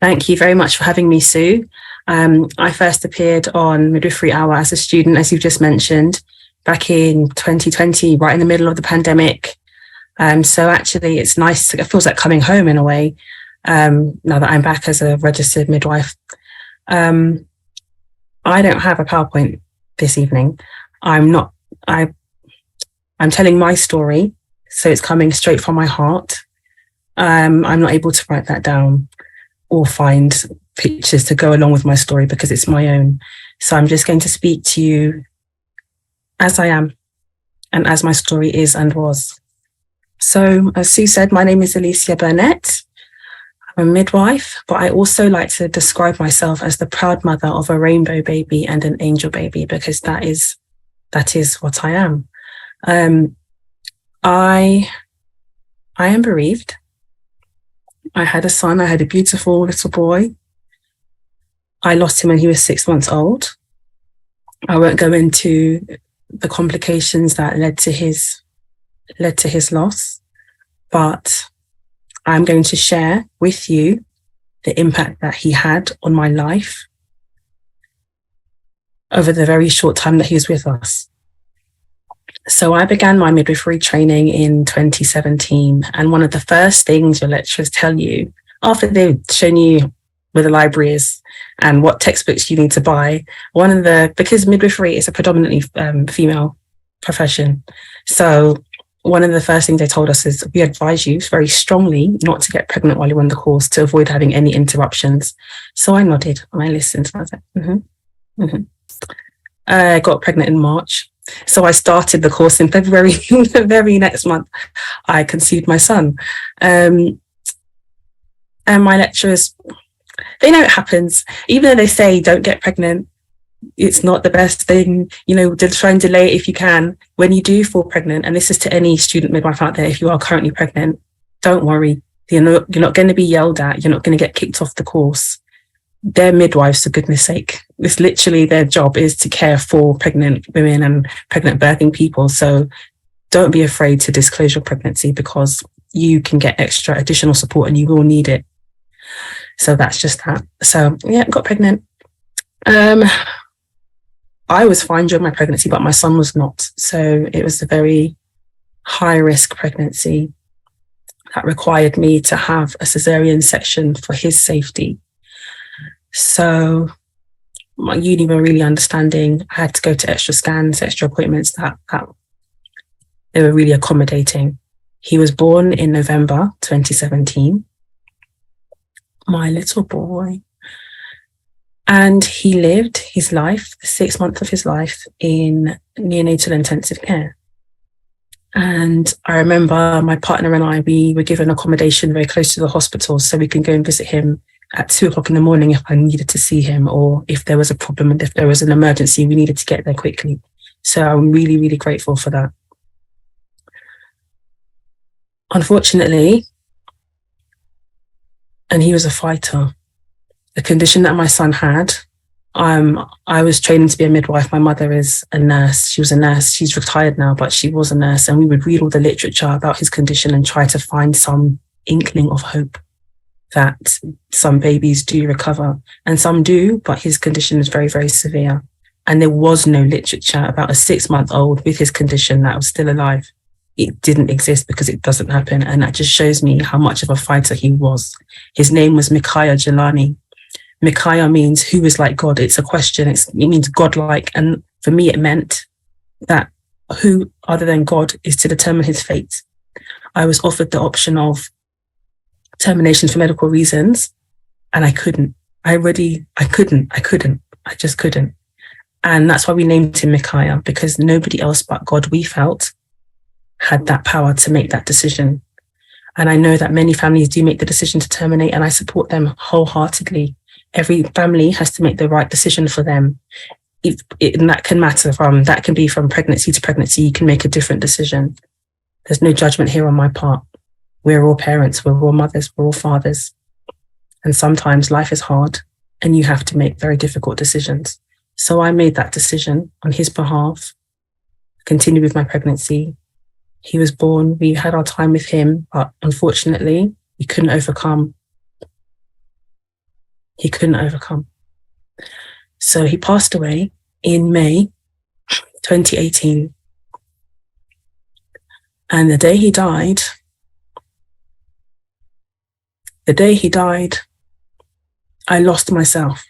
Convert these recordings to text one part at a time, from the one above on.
Thank you very much for having me, Sue. I first appeared on Midwifery Hour as a student, as you've just mentioned, back in 2020, right in the middle of the pandemic. So actually, it's nice. It feels like coming home in a way, now that I'm back as a registered midwife. I don't have a PowerPoint this evening. I'm telling my story, so it's coming straight from my heart. I'm not able to write that down or find pictures to go along with my story because it's my own. So I'm just going to speak to you as I am and as my story is and was. So as Sue said, my name is Alicia Burnett. I'm a midwife, but I also like to describe myself as the proud mother of a rainbow baby and an angel baby, because that is what I am. I am bereaved. I had a son. I had a beautiful little boy. I lost him when he was 6 months old. I won't go into the complications that led to his loss, but I'm going to share with you the impact that he had on my life over the very short time that he was with us. So I began my midwifery training in 2017. And one of the first things your lecturers tell you, after they've shown you where the library is and what textbooks you need to buy, because midwifery is a predominantly female profession. So one of the first things they told us is we advise you very strongly not to get pregnant while you're on the course to avoid having any interruptions. So I nodded and I listened. And I was like, I got pregnant in March. So I started the course in February. The very next month, I conceived my son. And my lecturers, they know it happens. Even though they say don't get pregnant, it's not the best thing, to try and delay it if you can. When you do fall pregnant, and this is to any student midwife out there, if you are currently pregnant, don't worry. You're not going to be yelled at. You're not going to get kicked off the course. They're midwives, for goodness sake. It's literally their job is to care for pregnant women and pregnant birthing people. So don't be afraid to disclose your pregnancy, because you can get extra additional support and you will need it. So that's just that. So yeah, got pregnant. I was fine during my pregnancy, but my son was not. So it was a very high risk pregnancy that required me to have a cesarean section for his safety. So my uni were really understanding. I had to go to extra scans, extra appointments that they were really accommodating. He was born in November 2017. My little boy. And he lived his life, the 6 months of his life, in neonatal intensive care. And I remember my partner and I, we were given accommodation very close to the hospital so we can go and visit him at 2:00 in the morning if I needed to see him, or if there was a problem and if there was an emergency, we needed to get there quickly. So I'm really, really grateful for that. Unfortunately, and he was a fighter, the condition that my son had, I was training to be a midwife. My mother is a nurse. She was a nurse. She's retired now, but she was a nurse. And we would read all the literature about his condition and try to find some inkling of hope that some babies do recover, and some do, but his condition is very, very severe. And there was no literature about a 6-month-old with his condition that was still alive. It didn't exist because it doesn't happen. And that just shows me how much of a fighter he was. His name was Micaiah Jelani. Micaiah means who is like God. It's a question. It means godlike. And for me, it meant that who other than God is to determine his fate. I was offered the option of termination for medical reasons, and I couldn't. I just couldn't. And that's why we named him Micaiah, because nobody else but God, we felt, had that power to make that decision. And I know that many families do make the decision to terminate, and I support them wholeheartedly. Every family has to make the right decision for them. And that can be from pregnancy to pregnancy. You can make a different decision. There's no judgment here on my part. We're all parents, we're all mothers, we're all fathers. And sometimes life is hard and you have to make very difficult decisions. So I made that decision on his behalf, continued with my pregnancy. He was born, we had our time with him, but unfortunately, we couldn't overcome he couldn't overcome. So he passed away in May 2018. And the day he died, I lost myself.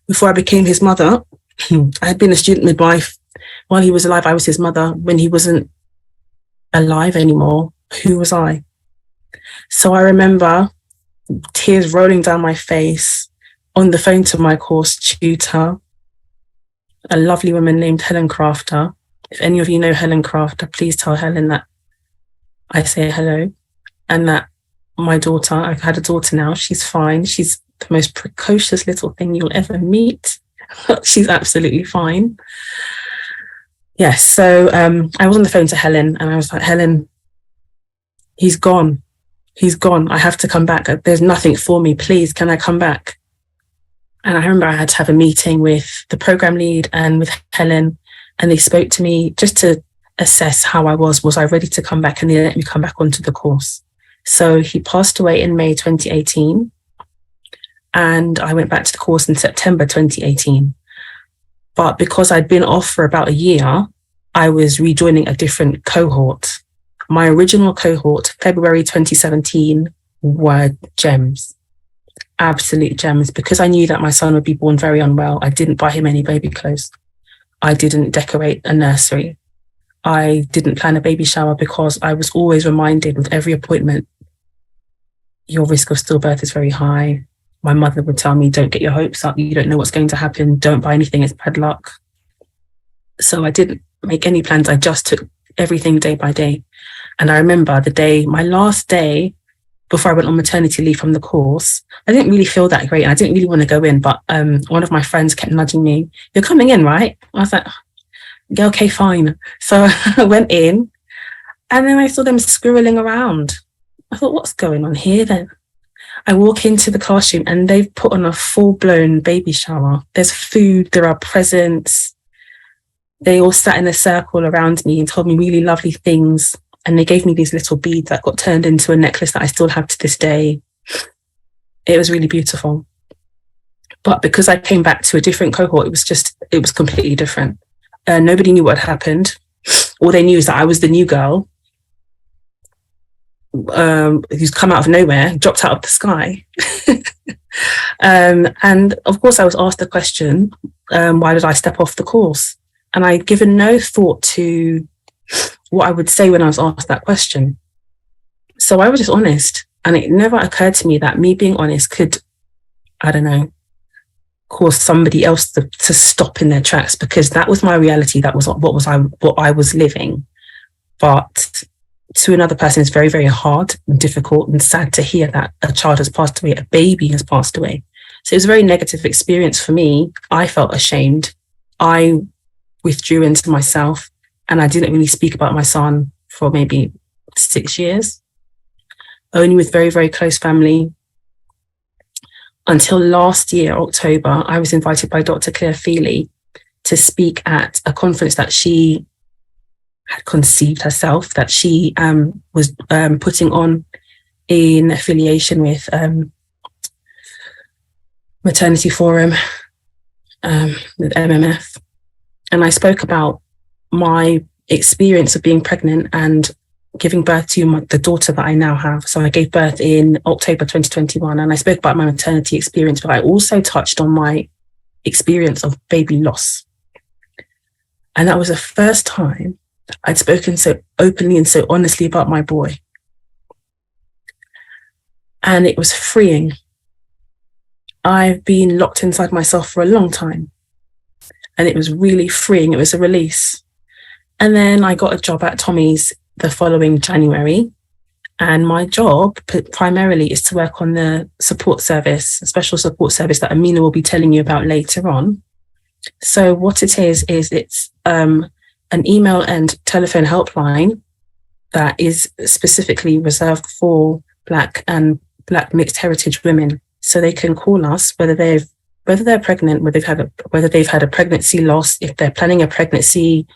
Before I became his mother, I had been a student midwife. While he was alive, I was his mother. When he wasn't alive anymore, who was I? So I remember tears rolling down my face, on the phone to my course tutor, a lovely woman named Helen Crafter. If any of you know Helen Crafter, please tell Helen that I say hello, and that my daughter, I've had a daughter now, she's fine. She's the most precocious little thing you'll ever meet. She's absolutely fine. Yes, so I was on the phone to Helen, and I was like, Helen, he's gone. He's gone. I have to come back. There's nothing for me. Please, can I come back? And I remember I had to have a meeting with the program lead and with Helen, and they spoke to me just to assess how I was. Was I ready to come back? And they let me come back onto the course. So he passed away in May 2018, and I went back to the course in September 2018. But because I'd been off for about a year, I was rejoining a different cohort. My original cohort, February 2017, were gems, absolute gems. Because I knew that my son would be born very unwell, I didn't buy him any baby clothes. I didn't decorate a nursery. I didn't plan a baby shower because I was always reminded with every appointment, your risk of stillbirth is very high. My mother would tell me, don't get your hopes up. You don't know what's going to happen. Don't buy anything. It's bad luck. So I didn't make any plans. I just took everything day by day. And I remember the day, my last day before I went on maternity leave from the course, I didn't really feel that great. I didn't really want to go in, but one of my friends kept nudging me, you're coming in, right? I was like, yeah, okay, fine. So I went in, and then I saw them squirreling around. I thought, what's going on here then? I walk into the classroom and they've put on a full-blown baby shower. There's food, there are presents. They all sat in a circle around me and told me really lovely things. And they gave me these little beads that got turned into a necklace that I still have to this day. It was really beautiful. But because I came back to a different cohort, it was completely different. Nobody knew what had happened. All they knew is that I was the new girl who's come out of nowhere, dropped out of the sky. And of course I was asked the question, why did I step off the course? And I'd given no thought to what I would say when I was asked that question. So I was just honest, and it never occurred to me that me being honest could, I don't know, cause somebody else to stop in their tracks, because that was my reality. That was what I was living. But to another person, it's very, very hard and difficult and sad to hear that a child has passed away, a baby has passed away. So it was a very negative experience for me. I felt ashamed. I withdrew into myself, and I didn't really speak about my son for maybe 6 years, only with very, very close family. Until last year, October, I was invited by Dr. Claire Feely to speak at a conference that she had conceived herself, that she was putting on in affiliation with Maternity Forum, with MMF. And I spoke about my experience of being pregnant and giving birth to the daughter that I now have. So I gave birth in October 2021, and I spoke about my maternity experience, but I also touched on my experience of baby loss. And that was the first time I'd spoken so openly and so honestly about my boy. And it was freeing. I've been locked inside myself for a long time, and it was really freeing. It was a release. And then I got a job at Tommy's the following January. And my job primarily is to work on the support service, a special support service that Amina will be telling you about later on. So what it is it's an email and telephone helpline that is specifically reserved for Black and Black mixed heritage women. So they can call us whether they're pregnant, whether they've had a pregnancy loss, if they're planning a pregnancy,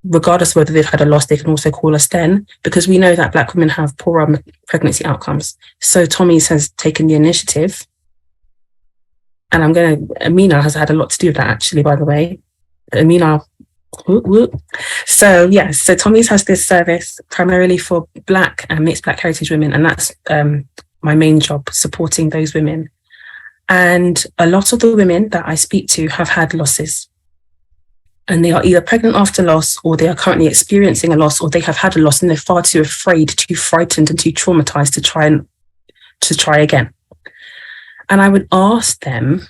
regardless of whether they've had a loss, they can also call us then, because we know that Black women have poorer pregnancy outcomes. So Tommy's has taken the initiative, and Amina has had a lot to do with that, actually, by the way. Amina, whoop, whoop. So Tommy's has this service primarily for Black and mixed Black heritage women, and that's my main job, supporting those women. And a lot of the women that I speak to have had losses. And they are either pregnant after loss, or they are currently experiencing a loss, or they have had a loss and they're far too afraid, too frightened, and too traumatized to try again. And I would ask them,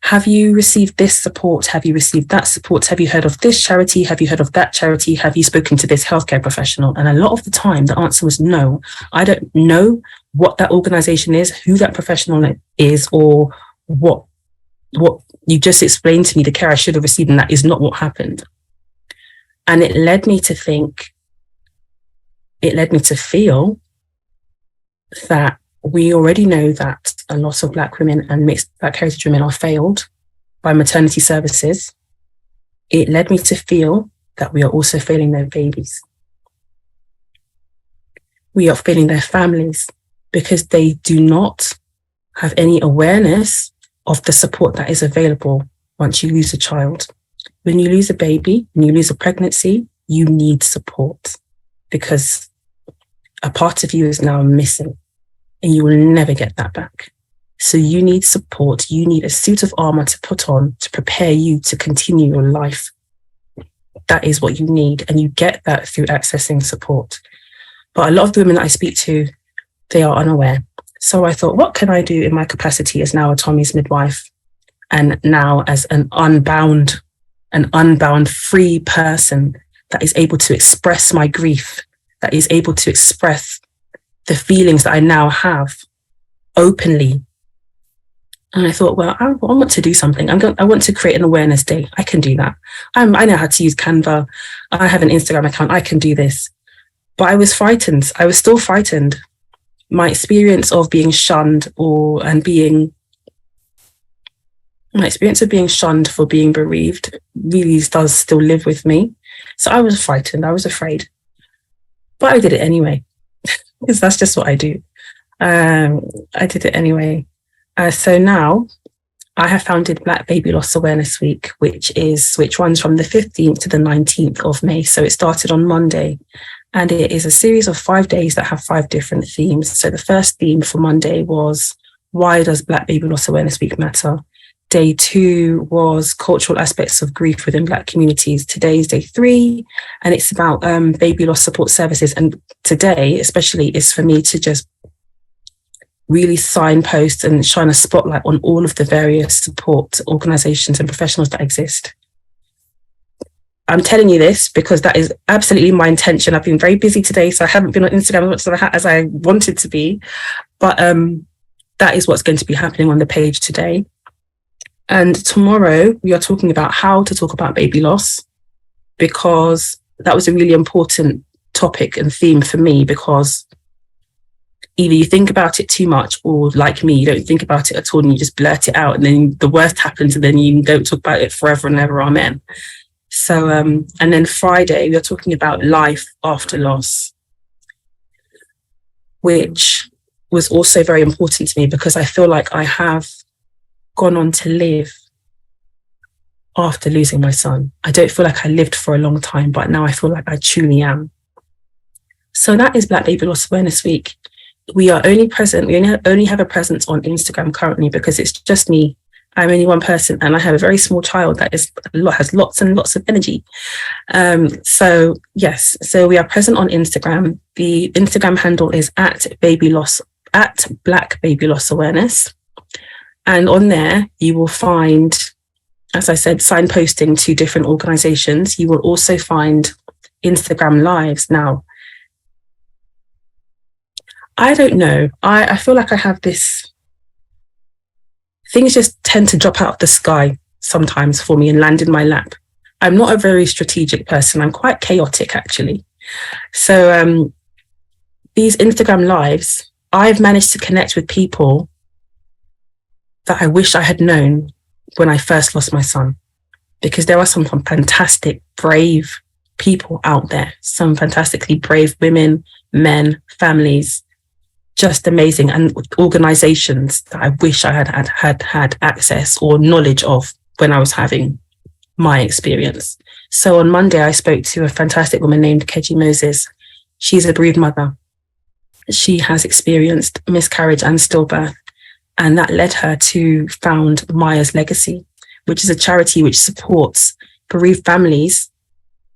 have you received this support? Have you received that support? Have you heard of this charity? Have you heard of that charity? Have you spoken to this healthcare professional? And a lot of the time, the answer was no. I don't know what that organization is, who that professional is, or what you just explained to me, the care I should have received, and that is not what happened. And it led me to feel that we already know that a lot of Black women and mixed Black heritage women are failed by maternity services. It led me to feel that we are also failing their babies. We are failing their families, because they do not have any awareness of the support that is available once you lose a child. When you lose a baby, when you lose a pregnancy, you need support, because a part of you is now missing and you will never get that back. So you need support. You need a suit of armor to put on to prepare you to continue your life. That is what you need. And you get that through accessing support. But a lot of the women that I speak to, they are unaware. So I thought, what can I do in my capacity as now a Tommy's midwife, and now as an unbound free person that is able to express my grief, that is able to express the feelings that I now have openly. And I thought, well, I want to do something. I want to create an awareness day. I can do that. I know how to use Canva. I have an Instagram account. I can do this. But I was frightened. I was still frightened. My experience of being shunned my experience of being shunned for being bereaved really does still live with me. So I was frightened. I was afraid. But I did it anyway, because that's just what I do. I did it anyway. So now I have founded Black Baby Loss Awareness Week, which runs from the 15th to the 19th of May. So it started on Monday, and it is a series of 5 days that have 5 different themes. So the first theme for Monday was, why does Black Baby Loss Awareness Week matter? Day 2 was cultural aspects of grief within Black communities. Today is day 3, and it's about baby loss support services. And today, especially, is for me to just really signpost and shine a spotlight on all of the various support organizations and professionals that exist. I'm telling you this because that is absolutely my intention. I've been very busy today, so I haven't been on Instagram as much as I wanted to be, but that is what's going to be happening on the page today. And tomorrow we are talking about how to talk about baby loss, because that was a really important topic and theme for me, because either you think about it too much, or like me, you don't think about it at all and you just blurt it out, and then the worst happens and then you don't talk about it forever and ever, amen. So, and then Friday, we're talking about life after loss, which was also very important to me because I feel like I have gone on to live after losing my son. I don't feel like I lived for a long time, but now I feel like I truly am. So that is Black Baby Loss Awareness Week. We only have a presence on Instagram currently because it's just me. I'm only one person and I have a very small child that has lots and lots of energy. So we are present on Instagram. The Instagram handle is at Black Baby Loss Awareness. And on there, you will find, as I said, signposting to different organizations. You will also find Instagram lives. Now, I don't know. I feel like I have this, things just tend to drop out of the sky sometimes for me and land in my lap. I'm not a very strategic person. I'm quite chaotic, actually. So these Instagram lives, I've managed to connect with people that I wish I had known when I first lost my son, because there are some fantastic, brave people out there, some fantastically brave women, men, families, just amazing, and organizations that I wish I had access or knowledge of when I was having my experience. So on Monday, I spoke to a fantastic woman named Keji Moses. She's a bereaved mother. She has experienced miscarriage and stillbirth, and that led her to found Maya's Legacy, which is a charity which supports bereaved families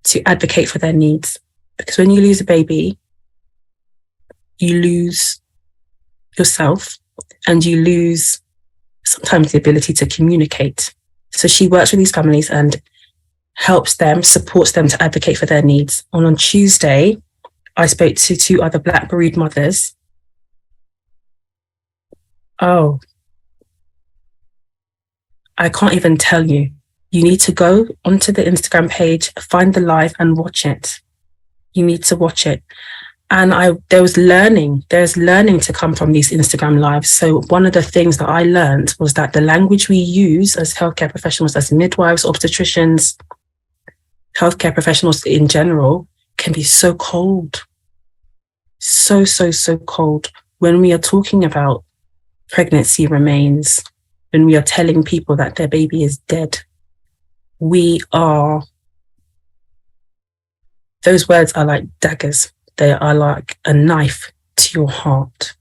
to advocate for their needs. Because when you lose a baby, you lose yourself and you lose sometimes the ability to communicate. So she works with these families and helps them, supports them to advocate for their needs. And on Tuesday, I spoke to 2 other Black bereaved mothers. Oh, I can't even tell you. You need to go onto the Instagram page, find the live and watch it. You need to watch it. And there's learning to come from these Instagram lives. So one of the things that I learned was that the language we use as healthcare professionals, as midwives, obstetricians, healthcare professionals in general, can be so cold. So cold. When we are talking about pregnancy remains, when we are telling people that their baby is dead, those words are like daggers. They are like a knife to your heart.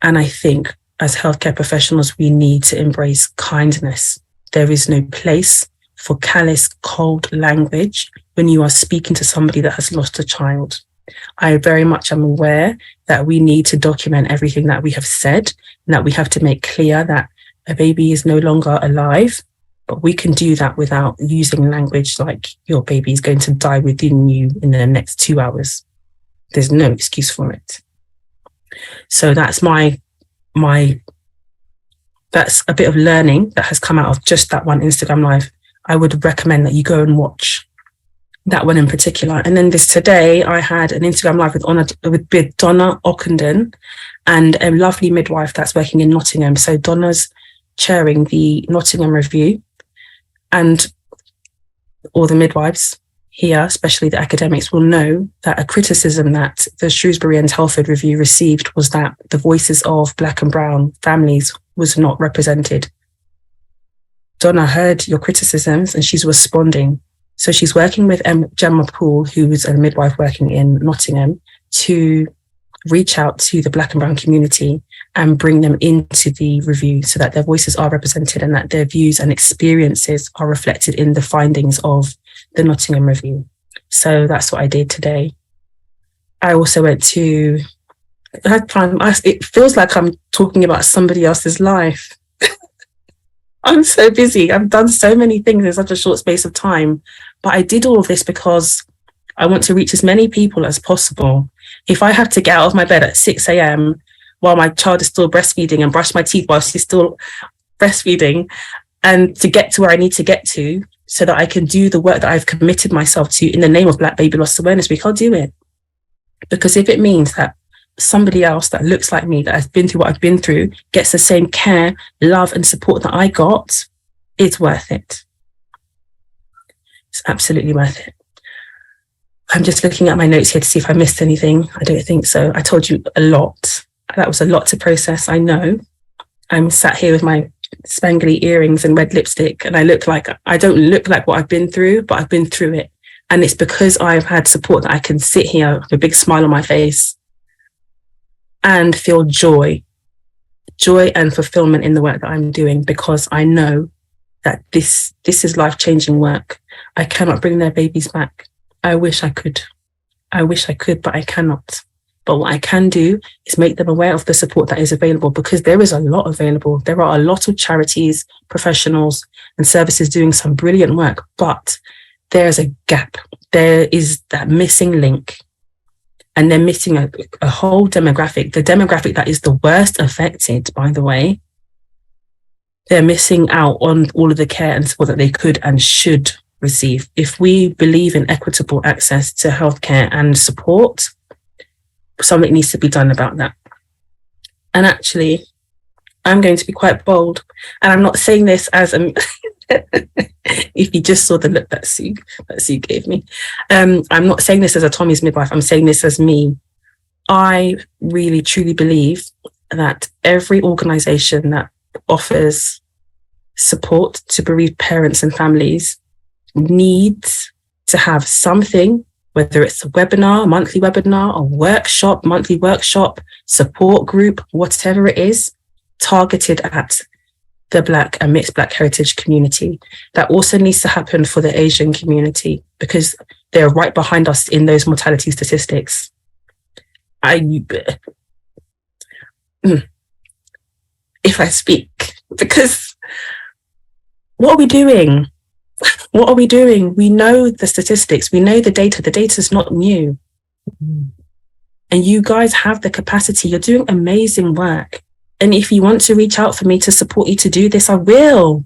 And I think as healthcare professionals, we need to embrace kindness. There is no place for callous, cold language when you are speaking to somebody that has lost a child. I very much am aware that we need to document everything that we have said, and that we have to make clear that a baby is no longer alive. But we can do that without using language like your baby is going to die within you in the next 2 hours. There's no excuse for it. So that's that's a bit of learning that has come out of just that one Instagram live. I would recommend that you go and watch that one in particular. And then today I had an Instagram live with Donna Ockenden and a lovely midwife that's working in Nottingham. So Donna's chairing the Nottingham Review, and all the midwives here, especially the academics, will know that a criticism that the Shrewsbury and Telford Review received was that the voices of Black and brown families was not represented. Donna heard your criticisms and she's responding. So she's working with Gemma Poole, who is a midwife working in Nottingham, to reach out to the Black and brown community and bring them into the review so that their voices are represented and that their views and experiences are reflected in the findings of the Nottingham Review. So that's what I did today. I also went to, it feels like I'm talking about somebody else's life. I'm so busy. I've done so many things in such a short space of time. But I did all of this because I want to reach as many people as possible. If I have to get out of my bed at 6 a.m. while my child is still breastfeeding and brush my teeth while she's still breastfeeding, and to get to where I need to get to so that I can do the work that I've committed myself to in the name of Black Baby Loss Awareness Week, I'll do it. Because if it means that somebody else that looks like me, that has been through what I've been through, gets the same care, love and support that I got, it's worth it. It's absolutely worth it. I'm just looking at my notes here to see if I missed anything. I don't think so. I told you a lot. That was a lot to process, I know. I'm sat here with my spangly earrings and red lipstick, and I don't look like what I've been through, but I've been through it. And it's because I've had support that I can sit here with a big smile on my face and feel joy and fulfillment in the work that I'm doing, because I know that this is life-changing work. I cannot bring their babies back. I wish I could, but I cannot. But what I can do is make them aware of the support that is available, because there is a lot available. There are a lot of charities, professionals and services doing some brilliant work, but there's a gap. There is that missing link, and they're missing a whole demographic, the demographic that is the worst affected, by the way. They're missing out on all of the care and support that they could and should receive. If we believe in equitable access to healthcare and support, something needs to be done about that. And actually, I'm going to be quite bold, and I'm not saying this as If you just saw the look that Sue gave me. I'm not saying this as a Tommy's midwife. I'm saying this as me. I really, truly believe that every organization that offers support to bereaved parents and families needs to have something, whether it's a webinar, monthly webinar, a workshop, monthly workshop, support group, whatever it is, targeted at the Black and mixed Black heritage community. That also needs to happen for the Asian community, because they're right behind us in those mortality statistics. If I speak, because what are we doing? What are we doing? We know the statistics, we know the data. The data is not new. And you guys have the capacity. You're doing amazing work. And if you want to reach out for me to support you to do this, I will.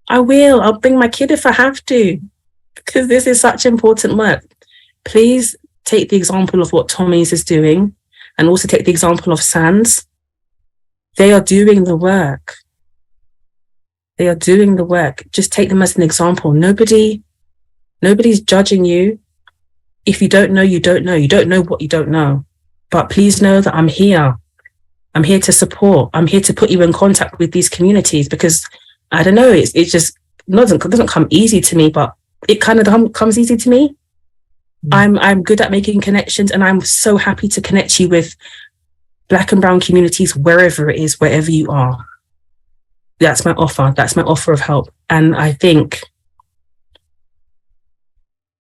I'll bring my kid if I have to, because this is such important work. Please take the example of what Tommy's is doing, and also take the example of Sands. They are doing the work. They are doing the work. Just take them as an example. Nobody's judging you. If you don't know, you don't know. You don't know what you don't know. But please know that I'm here. I'm here to support. I'm here to put you in contact with these communities, because I don't know, it just doesn't come easy to me, but it kind of comes easy to me. I'm good at making connections, and I'm so happy to connect you with Black and brown communities wherever it is, wherever you are. That's my offer. That's my offer of help. And I think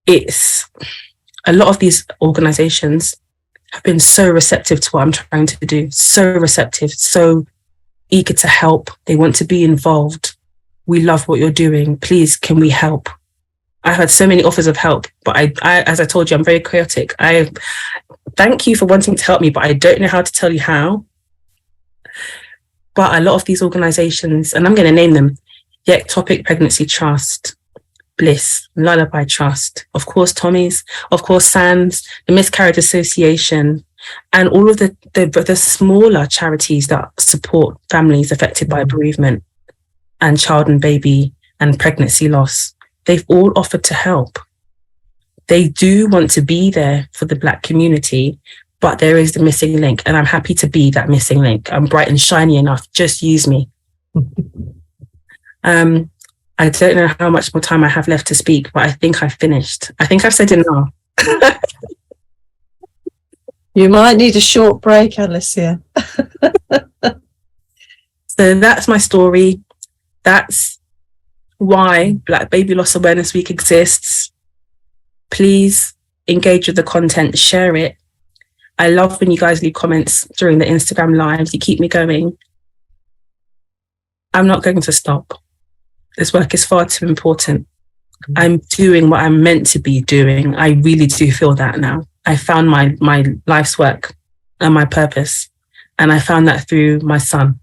it's a lot of these organizations have been so receptive to what I'm trying to do. So receptive, so eager to help. They want to be involved. We love what you're doing. Please, can we help? I've had so many offers of help, but I as I told you, I'm very chaotic. I thank you for wanting to help me, but I don't know how to tell you how. But a lot of these organizations, and I'm going to name them, Ectopic Pregnancy Trust, Bliss, Lullaby Trust, of course Tommy's, of course Sands, the Miscarriage Association, and all of the smaller charities that support families affected by bereavement and child and baby and pregnancy loss. They've all offered to help. They do want to be there for the Black community, but there is the missing link, and I'm happy to be that missing link. I'm bright and shiny enough. Just use me. I don't know how much more time I have left to speak, but I think I've finished. I think I've said enough. You might need a short break, Alicia. So that's my story. That's why Black Baby Loss Awareness Week exists. Please engage with the content, share it. I love when you guys leave comments during the Instagram lives. You keep me going. I'm not going to stop. This work is far too important. I'm doing what I'm meant to be doing. I really do feel that now. I found my life's work and my purpose. And I found that through my son.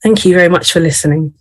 Thank you very much for listening.